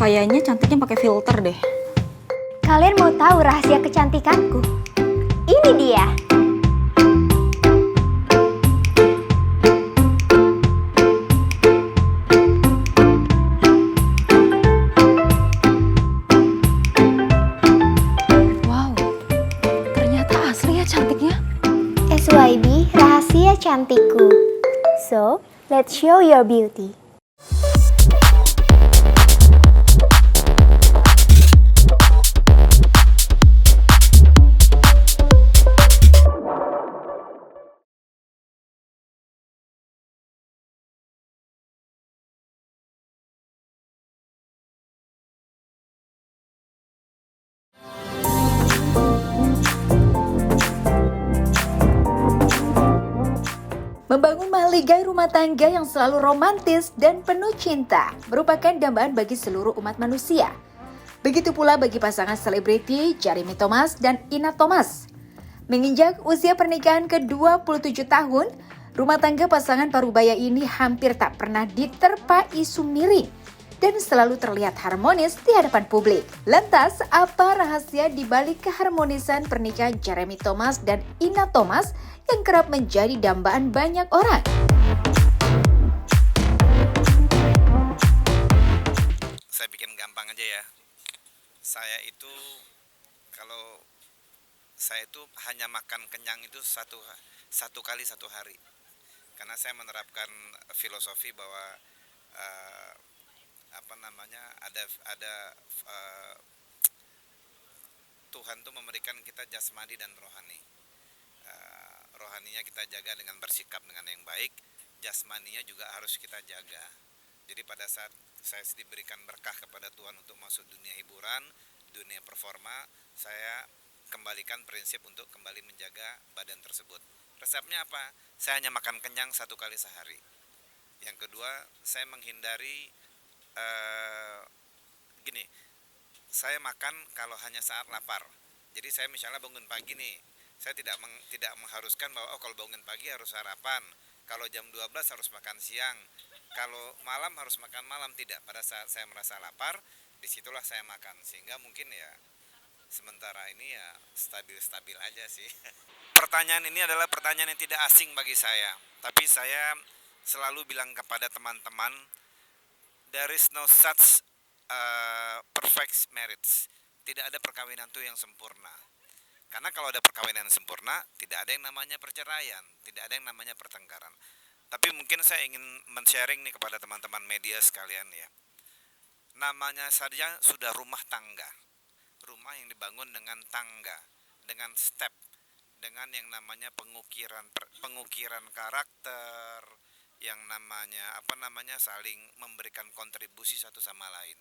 Kayaknya cantiknya pakai filter deh. Kalian mau tahu rahasia kecantikanku? Ini dia. Wow, ternyata asli ya cantiknya. SYB, rahasia cantikku. So, let's show your beauty. Membangun mahligai rumah tangga yang selalu romantis dan penuh cinta merupakan dambaan bagi seluruh umat manusia. Begitu pula bagi pasangan selebriti Jeremy Thomas dan Ina Thomas. Menginjak usia pernikahan ke-27 tahun, rumah tangga pasangan parubaya ini hampir tak pernah diterpa isu miring dan selalu terlihat harmonis di hadapan publik. Lantas, apa rahasia di balik keharmonisan pernikahan Jeremy Thomas dan Ina Thomas yang kerap menjadi dambaan banyak orang? Saya bikin gampang aja ya. Saya itu hanya makan kenyang itu satu kali satu hari. Karena saya menerapkan filosofi bahwa Tuhan tuh memberikan kita jasmani dan rohani. Rohaninya kita jaga dengan bersikap dengan yang baik, jasmaninya juga harus kita jaga. Jadi pada saat saya diberikan berkah kepada Tuhan untuk masuk dunia hiburan, dunia performa, saya kembalikan prinsip untuk kembali menjaga badan tersebut. Resepnya apa? Saya hanya makan kenyang satu kali sehari. Yang kedua, saya menghindari saya makan kalau hanya saat lapar. Jadi saya misalnya bangun pagi nih, saya tidak mengharuskan bahwa kalau bangun pagi harus sarapan, kalau jam 12 harus makan siang, kalau malam harus makan malam, tidak. Pada saat saya merasa lapar, disitulah saya makan. Sehingga mungkin ya sementara ini ya stabil-stabil aja sih. Pertanyaan ini adalah pertanyaan yang tidak asing bagi saya. Tapi saya selalu bilang kepada teman-teman, there is no such perfect marriage. Tidak ada perkawinan itu yang sempurna. Karena kalau ada perkawinan yang sempurna, tidak ada yang namanya perceraian, tidak ada yang namanya pertengkaran. Tapi mungkin saya ingin men-sharing nih kepada teman-teman media sekalian ya. Namanya saja sudah rumah tangga. Rumah yang dibangun dengan tangga, dengan step, dengan yang namanya pengukiran karakter, yang namanya saling memberikan kontribusi satu sama lain.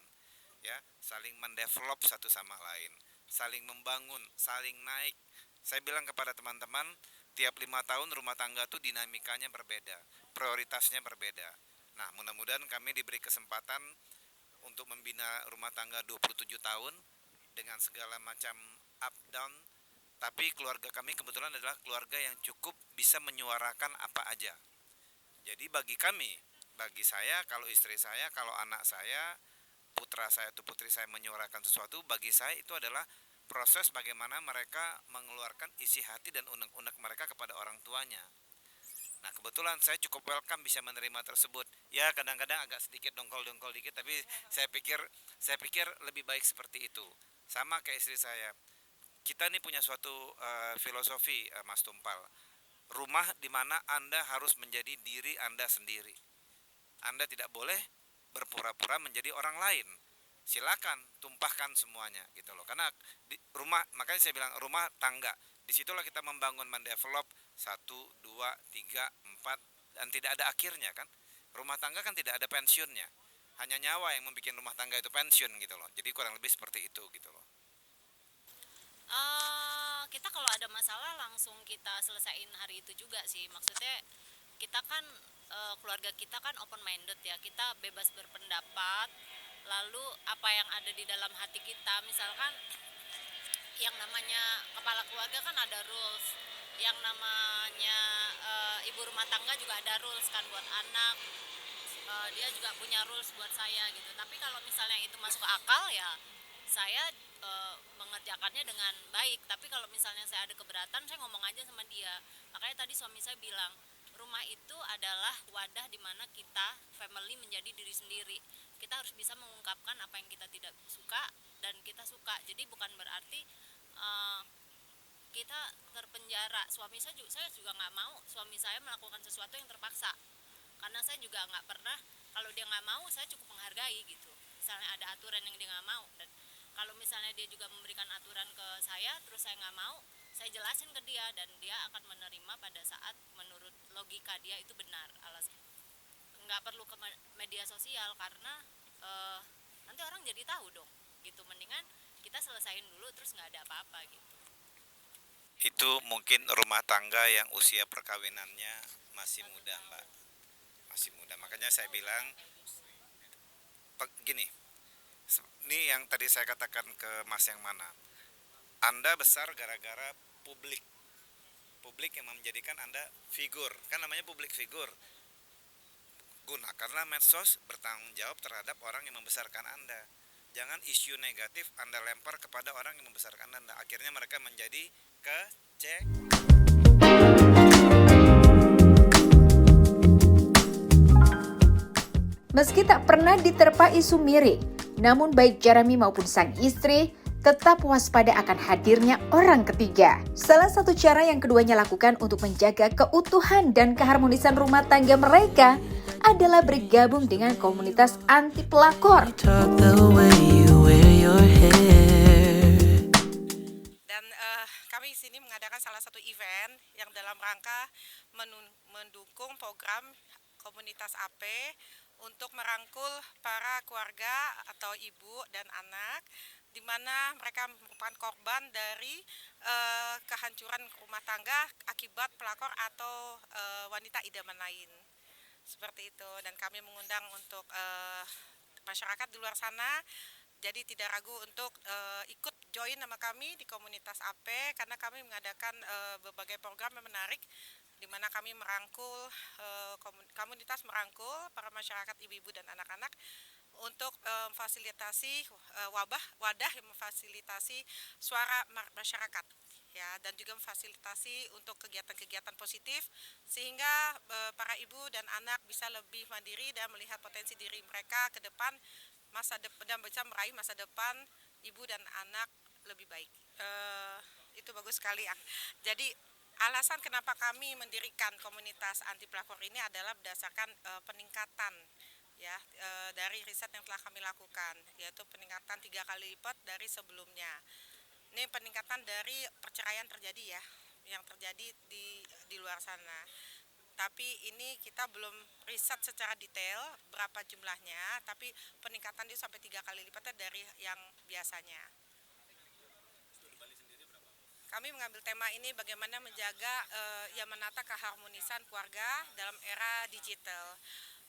Ya, saling mendevelop satu sama lain, saling membangun, saling naik. Saya bilang kepada teman-teman, tiap 5 tahun rumah tangga itu dinamikanya berbeda, prioritasnya berbeda. Nah, mudah-mudahan kami diberi kesempatan untuk membina rumah tangga 27 tahun dengan segala macam up down. Tapi keluarga kami kebetulan adalah keluarga yang cukup bisa menyuarakan apa aja. Jadi bagi saya, kalau istri saya, kalau anak saya, putra saya atau putri saya menyuarakan sesuatu, bagi saya itu adalah proses bagaimana mereka mengeluarkan isi hati dan unek-unek mereka kepada orang tuanya. Nah, kebetulan saya cukup welcome bisa menerima tersebut. Ya, kadang-kadang agak sedikit dongkol-dongkol dikit, tapi saya pikir lebih baik seperti itu. Sama kayak istri saya. Kita nih punya suatu filosofi, Mas Tumpal. Rumah di mana Anda harus menjadi diri Anda sendiri. Anda tidak boleh berpura-pura menjadi orang lain. Silakan tumpahkan semuanya gitu loh. Karena di rumah, makanya saya bilang rumah tangga. Disitulah kita membangun, mendevelop 1, 2, 3, 4 dan tidak ada akhirnya kan. Rumah tangga kan tidak ada pensiunnya. Hanya nyawa yang membuat rumah tangga itu pensiun gitu loh. Jadi kurang lebih seperti itu gitu loh. Kita kalau ada masalah langsung kita selesaiin hari itu juga sih. Maksudnya kita kan keluarga kita kan open minded ya, kita bebas berpendapat. Lalu apa yang ada di dalam hati kita, misalkan yang namanya kepala keluarga kan ada rules, yang namanya ibu rumah tangga juga ada rules kan buat anak. dia juga punya rules buat saya gitu. Tapi kalau misalnya itu masuk akal ya saya mengerjakannya dengan baik. Tapi kalau misalnya saya ada keberatan, saya ngomong aja sama dia. Makanya tadi suami saya bilang, rumah itu adalah wadah di mana kita family menjadi diri sendiri. Kita harus bisa mengungkapkan apa yang kita tidak suka dan kita suka. Jadi bukan berarti eh, kita terpenjara. Saya juga nggak mau suami saya melakukan sesuatu yang terpaksa, karena saya juga nggak pernah, kalau dia nggak mau saya cukup menghargai gitu. Misalnya ada aturan yang dia nggak mau, dan kalau misalnya dia juga memberikan aturan ke saya terus saya nggak mau, saya jelasin ke dia dan dia akan menerima pada saat menurut logika dia itu benar. Nggak perlu ke media sosial karena nanti orang jadi tahu dong gitu. Mendingan kita selesain dulu terus nggak ada apa-apa gitu. Itu mungkin rumah tangga yang usia perkawinannya masih muda, Mbak. Masih muda. Makanya saya bilang gini. Ini yang tadi saya katakan ke Mas yang mana. Anda besar gara-gara publik. Publik yang menjadikan Anda figur. Kan namanya publik figur. Gunakanlah medsos bertanggung jawab terhadap orang yang membesarkan Anda. Jangan isu negatif Anda lempar kepada orang yang membesarkan Anda. Akhirnya mereka menjadi kece. Meski tak pernah diterpa isu miring, namun baik Jeremy maupun sang istri tetap waspada akan hadirnya orang ketiga. Salah satu cara yang keduanya lakukan untuk menjaga keutuhan dan keharmonisan rumah tangga mereka adalah bergabung dengan komunitas anti pelakor. Dan kami sini mengadakan salah satu event yang dalam rangka mendukung program komunitas AP untuk merangkul para keluarga atau ibu dan anak, di mana mereka merupakan korban dari kehancuran rumah tangga akibat pelakor atau wanita idaman lain. Seperti itu, dan kami mengundang untuk masyarakat di luar sana, jadi tidak ragu untuk ikut join sama kami di komunitas AP, karena kami mengadakan berbagai program yang menarik, di mana kami merangkul komunitas merangkul para masyarakat ibu-ibu dan anak-anak untuk memfasilitasi wadah yang memfasilitasi suara masyarakat, ya, dan juga memfasilitasi untuk kegiatan-kegiatan positif sehingga para ibu dan anak bisa lebih mandiri dan melihat potensi diri mereka ke depan dan bisa meraih masa depan ibu dan anak lebih baik. Itu bagus sekali ya. Jadi alasan kenapa kami mendirikan komunitas anti pelakor ini adalah berdasarkan peningkatan, ya, dari riset yang telah kami lakukan, yaitu peningkatan 3 kali lipat dari sebelumnya. Ini peningkatan dari perceraian terjadi, ya, yang terjadi di luar sana. Tapi ini kita belum riset secara detail berapa jumlahnya, tapi peningkatan itu sampai 3 kali lipatnya dari yang biasanya. Kami mengambil tema ini bagaimana menjaga menata keharmonisan keluarga dalam era digital.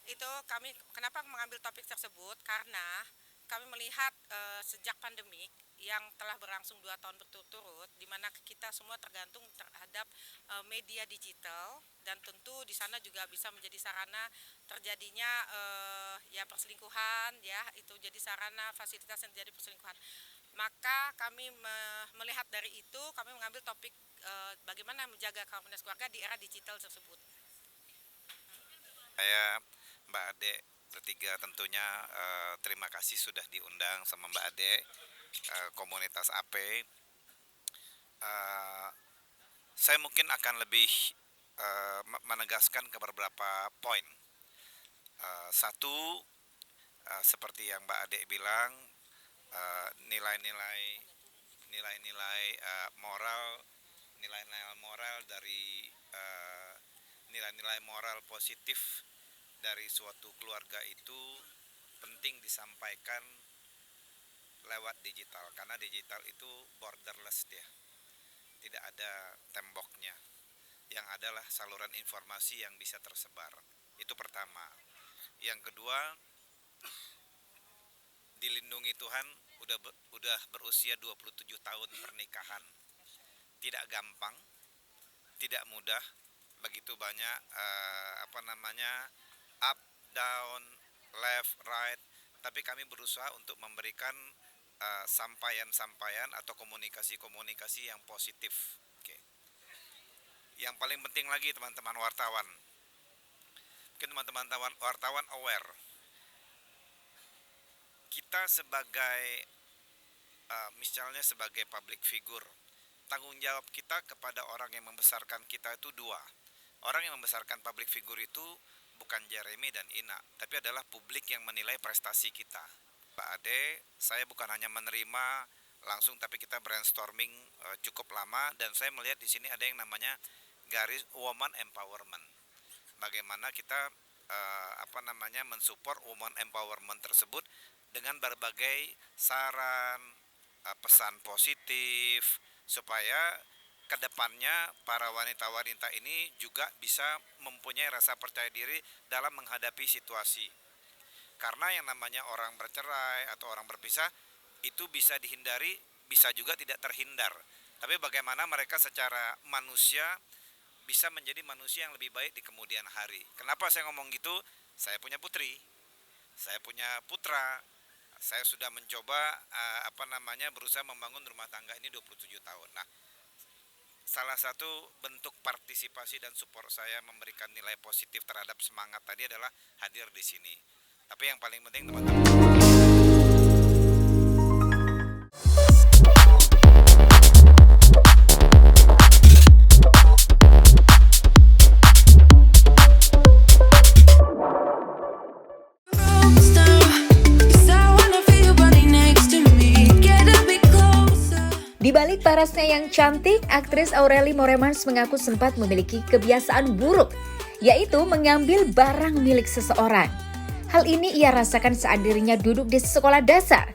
Itu kami kenapa mengambil topik tersebut, karena kami melihat sejak pandemik yang telah berlangsung 2 tahun berturut-turut, di mana kita semua tergantung terhadap media digital, dan tentu di sana juga bisa menjadi sarana terjadinya perselingkuhan, ya, itu jadi sarana fasilitas yang terjadi perselingkuhan. Maka kami melihat dari itu, kami mengambil topik bagaimana menjaga keharmonisan keluarga di era digital tersebut. Saya, Mbak Ade, bertiga tentunya terima kasih sudah diundang sama Mbak Ade, komunitas AP. Saya mungkin akan lebih menegaskan ke beberapa poin. Satu, seperti yang Mbak Ade bilang, nilai-nilai moral, nilai-nilai moral dari nilai-nilai moral positif dari suatu keluarga itu penting disampaikan lewat digital, karena digital itu borderless, dia tidak ada temboknya, yang adalah saluran informasi yang bisa tersebar. Itu pertama. Yang kedua, dilindungi Tuhan, udah berusia 27 tahun pernikahan. Tidak gampang, tidak mudah, begitu banyak up down, left, right, tapi kami berusaha untuk memberikan sampaian-sampaian atau komunikasi-komunikasi yang positif. Oke. Yang paling penting lagi teman-teman wartawan, mungkin teman-teman wartawan aware, kita sebagai misalnya sebagai public figure, tanggung jawab kita kepada orang yang membesarkan kita itu dua. Orang yang membesarkan public figure itu bukan Jeremy dan Ina, tapi adalah publik yang menilai prestasi kita. Pak Ade, saya bukan hanya menerima langsung, tapi kita brainstorming cukup lama, dan saya melihat di sini ada yang namanya garis woman empowerment. Bagaimana kita mensupport woman empowerment tersebut dengan berbagai saran, pesan positif, supaya kedepannya para wanita-wanita ini juga bisa mempunyai rasa percaya diri dalam menghadapi situasi. Karena yang namanya orang bercerai atau orang berpisah itu bisa dihindari, bisa juga tidak terhindar. Tapi bagaimana mereka secara manusia bisa menjadi manusia yang lebih baik di kemudian hari. Kenapa saya ngomong gitu? Saya punya putri, saya punya putra. Saya sudah mencoba berusaha membangun rumah tangga ini 27 tahun. Nah, salah satu bentuk partisipasi dan support saya memberikan nilai positif terhadap semangat tadi adalah hadir di sini. Tapi yang paling penting teman-teman, di balik parasnya yang cantik, aktris Aureli Moremans mengaku sempat memiliki kebiasaan buruk, yaitu mengambil barang milik seseorang. Hal ini ia rasakan saat dirinya duduk di sekolah dasar.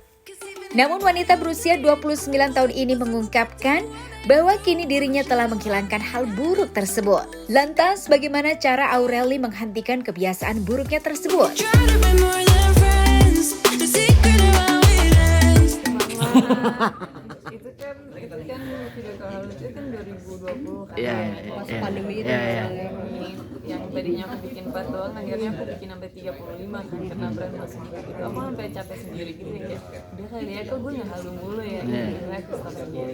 Namun wanita berusia 29 tahun ini mengungkapkan bahwa kini dirinya telah menghilangkan hal buruk tersebut. Lantas bagaimana cara Aureli menghentikan kebiasaan buruknya tersebut? itu kan video call lucu kan 2020 kan pas Iya, pandemi itu iya. yang tadinya aku bikin 4 doang, akhirnya aku bikin sampai 35 kan karena brand masih gitu. Aku sampai capek sendiri gitu ya, kayak udah kali ya kok gue ngehalu mulu ya, akhirnya aku stop sendiri.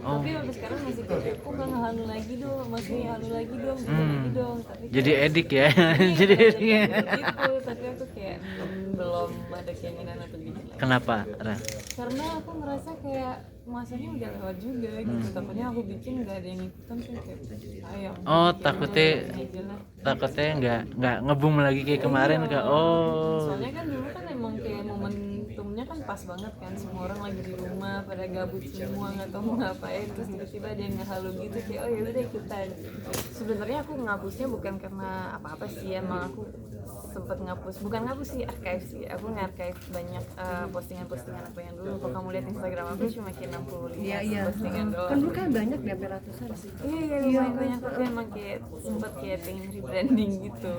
Tapi sampai sekarang masih kayak kok gak ngehalu lagi dong, masih halu lagi dong, lagi dong. Tapi Jadi kayak- edik ya. Iya, Jadi edik. gitu, tapi aku kayak belum ada keinginan untuk bikin lagi. Kenapa, Ra? Karena aku ngerasa kayak masanya udah lewat juga gitu, takutnya aku bikin nggak ada yang ikutan tuh kayak sayang. Oh, Bikinnya takutnya aja lah. nggak ngebum lagi kayak kemarin Iya. kak. Oh. Soalnya kan dulu kan emang kayak momentumnya kan pas banget kan, semua orang lagi di rumah pada gabut semua nggak tahu mau ngapain, terus tiba-tiba ada yang ngehalu gitu kayak oh yaudah ikutan. Sebenarnya aku ngapusnya bukan karena apa-apa sih, emang aku sempet bukan ngapus sih, archive sih. Aku nge-archive banyak postingan-postingan aku yang dulu. Kalau kamu lihat Instagram aku cuma kayak 65 postingan doang. Kan dulu kan banyak deh, hampir ratusan sih. Iya, lumayan banyak. Tapi emang kayak sempet kayak pengen rebranding gitu.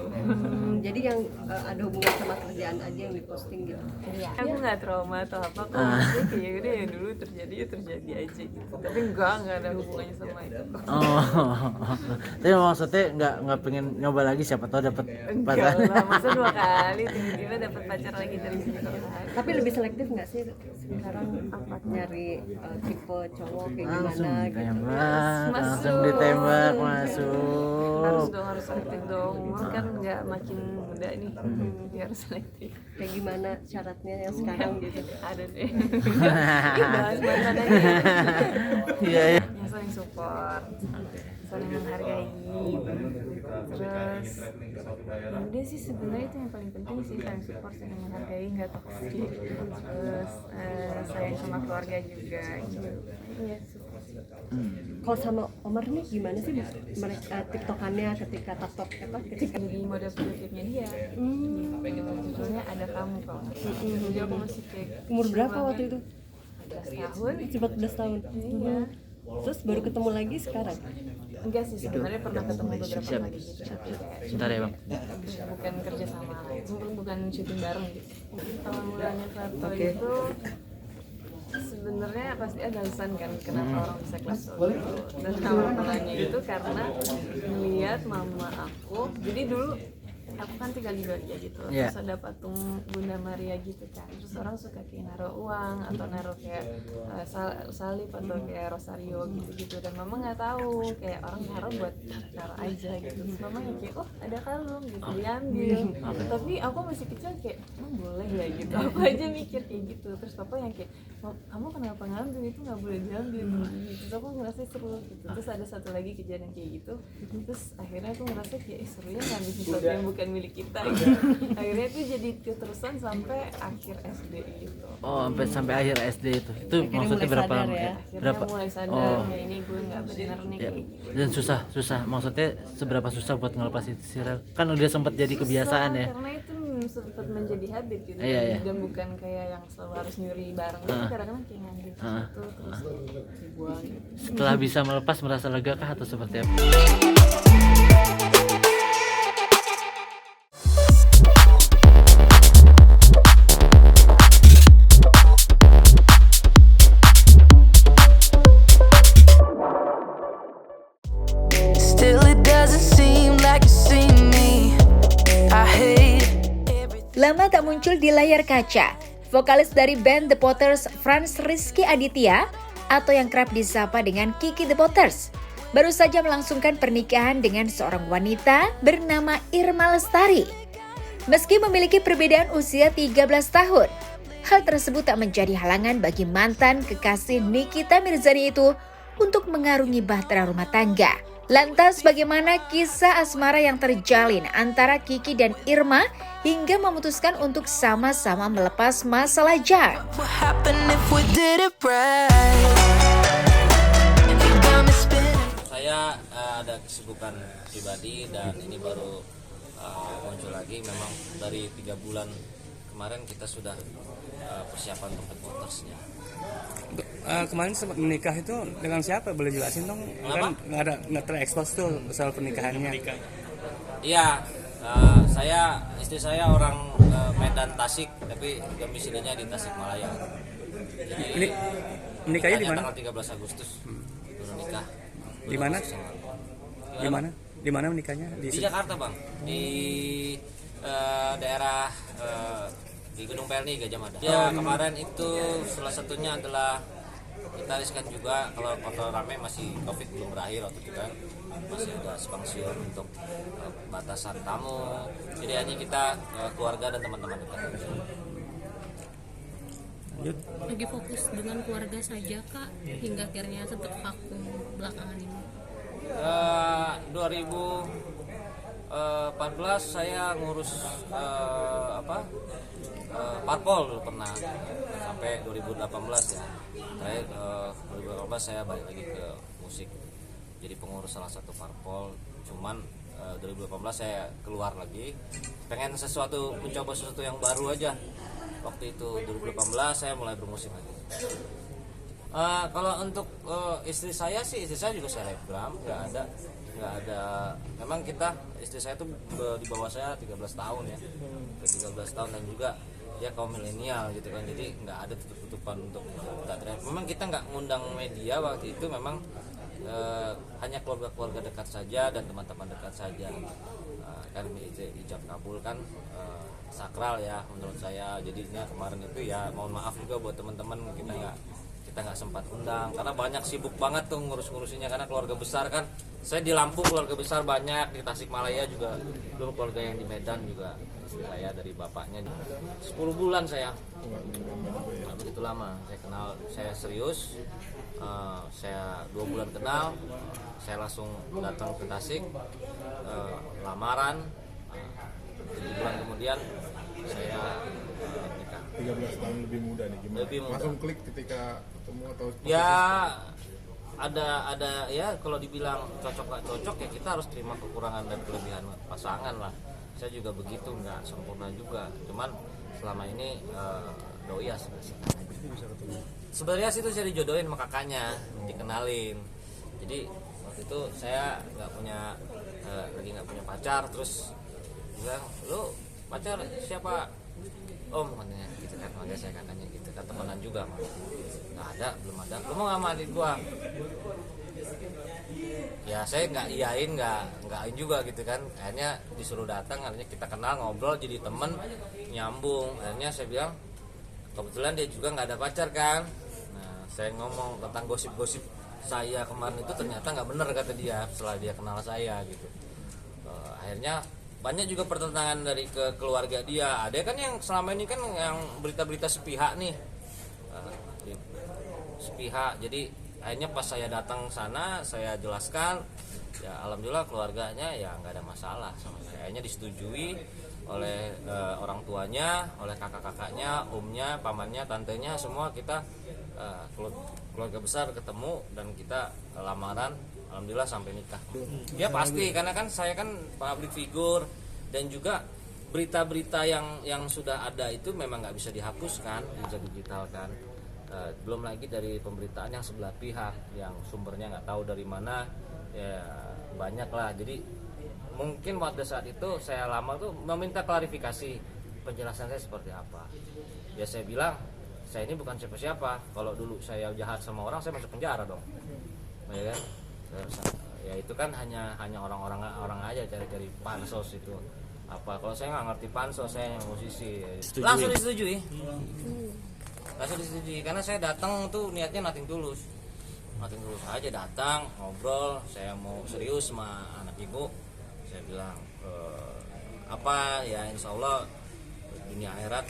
Jadi yang ada hubungan sama kerjaan aja yang diposting gitu. Iya. Aku nggak trauma atau apa, kok maksudnya kayak udah ya dulu terjadi ya terjadi aja gitu. Tapi nggak ada hubungannya sama itu. Oh. Tapi maksudnya nggak pengen nyoba lagi, siapa tahu dapat Enggak pasangan. lah, masa 2 kali tiba-tiba dapet pacar lagi dari situ. Tapi lebih selektif nggak sih sekarang apa nyari tipe cowok kayak Langsung gimana gitu? ditembak, langsung Masuk. ditembak Harus masuk. dong, harus selektif dong. Umur kan nggak makin muda nih, jadi harus selektif. Kayak gimana syaratnya yang sekarang gitu? Ada deh. Ih, bahas mantan aja. Iya ya. Yang saling support, saling menghargai. Terus, ya udah sih sebenarnya itu yang paling penting sih, saling support, saling menghargai, nggak toksik. Terus sayang sama keluarga juga. Gitu. Iya, support. Kalau sama Omar nih gimana sih mereka tiktokannya ketika TikTok ketika Jadi model produktifnya dia. Judulnya Ada Kamu kalau nggak salah. Jadi aku masih kayak umur berapa waktu itu? 14 tahun. 14 tahun. Iya. Terus baru ketemu lagi sekarang. Enggak sih, sebenarnya pernah ketemu beberapa Siap. kali gitu. Tapi kayak Sebentar ya bang. bukan kerja sama, bukan syuting bareng gitu. Awal mulanya foto itu sebenarnya pasti ada alasan kan kenapa orang bisa kelas itu. Dan awal mulanya itu karena melihat mama aku. Jadi dulu aku kan tinggal di Doria gitu, Iya. terus ada patung Bunda Maria gitu kan, terus orang suka kayak naruh uang atau naruh kayak salib atau kayak rosario gitu-gitu, dan mama nggak tahu, kayak orang naruh buat naruh aja gitu, terus mama yang kayak oh ada kalung gitu diambil, tapi aku masih kecil kayak boleh ya gitu, aku aja mikir kayak gitu, terus papa yang kayak kamu kenapa ngambil, itu nggak boleh diambil gitu, terus aku ngerasa seru gitu. Terus ada satu lagi kejadian kayak gitu, terus akhirnya aku ngerasa kayak seru ya ngambil sesuatu yang bukan milik kita gitu. Akhirnya itu jadi keterusan sampai akhir SD gitu. Oh, sampai akhir SD itu Akhirnya maksudnya mulai berapa sadar lama? ya. Akhirnya Berapa? mulai sadar Oh. ya ini gue nggak benar nih Ya. kayak gitu. Dan susah maksudnya seberapa susah buat ngelepas itu sih Rel? Kan udah sempat jadi kebiasaan Susah, ya. karena itu sempat menjadi habit gitu. Iya, iya. Dan bukan kayak yang selalu harus nyuri barang, tapi kadang-kadang kayak ngambil sesuatu terus dibuang gitu. Setelah bisa melepas merasa lega kah atau seperti apa? Still it doesn't seem like you see me. I hate everything. Lama tak muncul di layar kaca, vokalis dari band The Potters Franz Rizky Aditya atau yang kerap disapa dengan Kiki The Potters baru saja melangsungkan pernikahan dengan seorang wanita bernama Irma Lestari. Meski memiliki perbedaan usia 13 tahun, hal tersebut tak menjadi halangan bagi mantan kekasih Nikita Mirzani itu untuk mengarungi bahtera rumah tangga. Lantas bagaimana kisah asmara yang terjalin antara Kiki dan Irma hingga memutuskan untuk sama-sama melepas masalah jar? What happened if we did it right? You got me spinning. Saya ada kesibukan pribadi dan ini baru muncul lagi. Memang dari 3 bulan kemarin kita sudah persiapan untuk headquartersnya. Kemarin sempat menikah itu dengan siapa? Boleh jelasin dong? Kenapa? Kan nggak terekspos tuh soal pernikahannya. Iya, istri saya orang Medan Tasik, tapi domisilinya di Tasikmalaya. Jadi Ini menikahnya di mana? Tanggal 13 Agustus baru nikah. Di mana? Di mana? Di mana menikahnya? Di Jakarta, Bang. Di daerah di Gedung Pelni Gajah Mada. Ya, kemarin itu salah satunya adalah kita riskan juga kalau rame masih Covid belum berakhir waktu itu kan. Masih ada spangsiun untuk batasan tamu. Jadi hanya kita keluarga dan teman-teman dekat. Lagi fokus dengan keluarga saja Kak hingga akhirnya tetap vakum belakangan ini. 2014 saya ngurus parpol dulu pernah sampai 2018 ya. Terakhir 2018 saya balik lagi ke musik jadi pengurus salah satu parpol. Cuman 2018 saya keluar lagi pengen mencoba sesuatu yang baru aja. Waktu itu 2018 saya mulai bermusik lagi. Kalau untuk istri saya juga selebgram, nggak ada. Memang istri saya tuh di bawah saya 13 tahun ya, 13 tahun dan juga dia kaum milenial gitu kan, jadi nggak ada tutup-tutupan untuk nggak terlihat. Memang kita nggak ngundang media waktu itu, memang hanya keluarga-keluarga dekat saja dan teman-teman dekat saja. Kan ijab kabul kan sakral ya menurut saya, jadinya kemarin itu ya mohon maaf juga buat teman-teman kita nggak sempat undang karena banyak sibuk banget tuh ngurus-ngurusinnya, karena keluarga besar kan, saya di Lampung keluarga besar banyak, di Tasikmalaya juga dulu keluarga yang di Medan juga saya dari bapaknya 10 bulan saya nggak begitu lama saya kenal, saya serius, saya 2 bulan kenal, saya langsung datang ke Tasik, lamaran, 7 bulan kemudian saya nikah. 13 tahun lebih muda nih, gimana? Lebih muda. Langsung klik ketika ketemu atau ya ada ya, kalau dibilang cocok gak cocok ya kita harus terima kekurangan dan kelebihan pasangan lah. Saya juga begitu, nggak sempurna juga, cuman selama ini doi ya sebenarnya sih itu saya dijodohin sama kakaknya, dikenalin. Jadi waktu itu saya lagi nggak punya pacar, terus bilang, lu pacar siapa? Om katanya gitu kan, manggil saya kakaknya gitu kan, temenan juga. Nggak ada, belum ada. Lu mau nggak sama adik gua? Ya saya nggak iyain, nggak juga gitu kan. Akhirnya disuruh datang, akhirnya kita kenal, ngobrol, jadi temen, nyambung. Akhirnya saya bilang, kebetulan dia juga nggak ada pacar kan. Nah, saya ngomong tentang gosip-gosip saya kemarin itu ternyata nggak bener kata dia setelah dia kenal saya gitu. Akhirnya banyak juga pertentangan dari keluarga dia. Ada kan yang selama ini kan yang berita-berita sepihak nih, sepihak. Jadi akhirnya pas saya datang sana, saya jelaskan, ya alhamdulillah keluarganya ya nggak ada masalah sama saya. Akhirnya disetujui oleh orang tuanya, oleh kakak-kakaknya, omnya, pamannya, tantenya, semua kita keluarga besar ketemu dan kita lamaran, alhamdulillah sampai nikah. Ya pasti, karena kan saya kan public figure dan juga berita-berita yang sudah ada itu memang nggak bisa dihapuskan, bisa digitalkan. Belum lagi dari pemberitaan yang sebelah pihak yang sumbernya nggak tahu dari mana, ya banyak lah. Jadi mungkin pada saat itu saya lamar tuh meminta klarifikasi, penjelasan saya seperti apa. Ya saya bilang, saya ini bukan siapa-siapa. Kalau dulu saya jahat sama orang, saya masuk penjara dong, ya kan? Ya itu kan hanya orang aja cari-cari pansos itu apa. Kalau saya nggak ngerti pansos, saya yang musisi, langsung disetujui. Langsung disetujui, karena saya datang tuh niatnya nothing tulus aja, datang ngobrol, saya mau serius sama anak ibu. Saya bilang apa ya, insya Allah dunia akhirat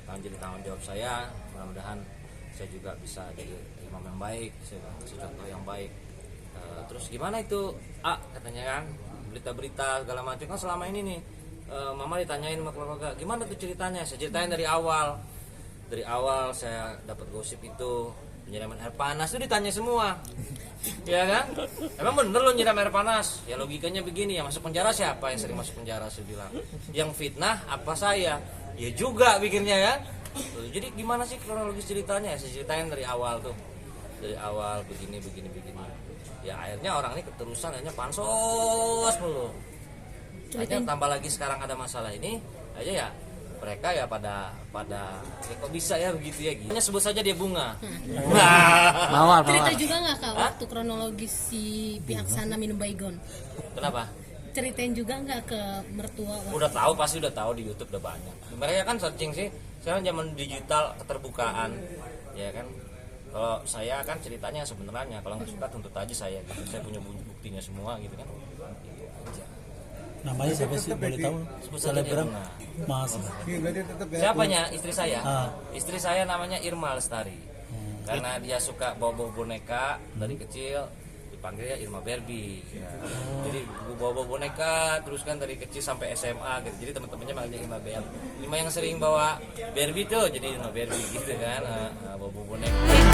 akan jadi tanggung jawab saya. Mudah-mudahan saya juga bisa jadi imam yang baik, saya kasih contoh yang baik. Terus gimana itu katanya kan, berita-berita segala macam kan selama ini nih, mama ditanyain sama keluarga gimana tuh ceritanya. Saya ceritain dari awal saya dapat gosip itu penyiraman air panas itu ditanya semua. Ya kan, emang bener lo nyiram air panas? Ya logikanya begini, ya masuk penjara siapa yang sering masuk penjara? Saya bilang yang fitnah apa saya? Ya juga pikirnya kan. Jadi gimana sih kronologis ceritanya? Saya ceritain dari awal tuh, dari awal begini. Ya akhirnya orang ini keterusan, akhirnya pansos mulu. Akhirnya tambah lagi sekarang ada masalah ini aja ya, mereka ya pada ya kok bisa ya begitu ya, hanya sebut saja dia bunga. Cerita juga nggak Kak waktu kronologis si pihak sana minum baygon? Kenapa? Ceritain juga nggak ke mertua? Udah tahu, pasti udah tahu, di YouTube udah banyak. Mereka kan searching sih, sekarang zaman digital, keterbukaan, ya kan. Kalau saya kan ceritanya sebenarnya, kalau nggak suka tuntut aja saya punya buktinya semua gitu kan. Namanya siapa sih, boleh tahu? Selebgram Mas. Siapanya? Istri saya. Istri saya namanya Irma Lestari. Karena dia suka bawa boneka dari kecil, dipanggilnya Irma Barbie. Ya. Jadi bawa boneka terus kan dari kecil sampai SMA gitu. Jadi teman-temannya manggilnya Irma Barbie. Irma yang sering bawa Barbie tuh jadi Irma Barbie gitu kan, bawa boneka.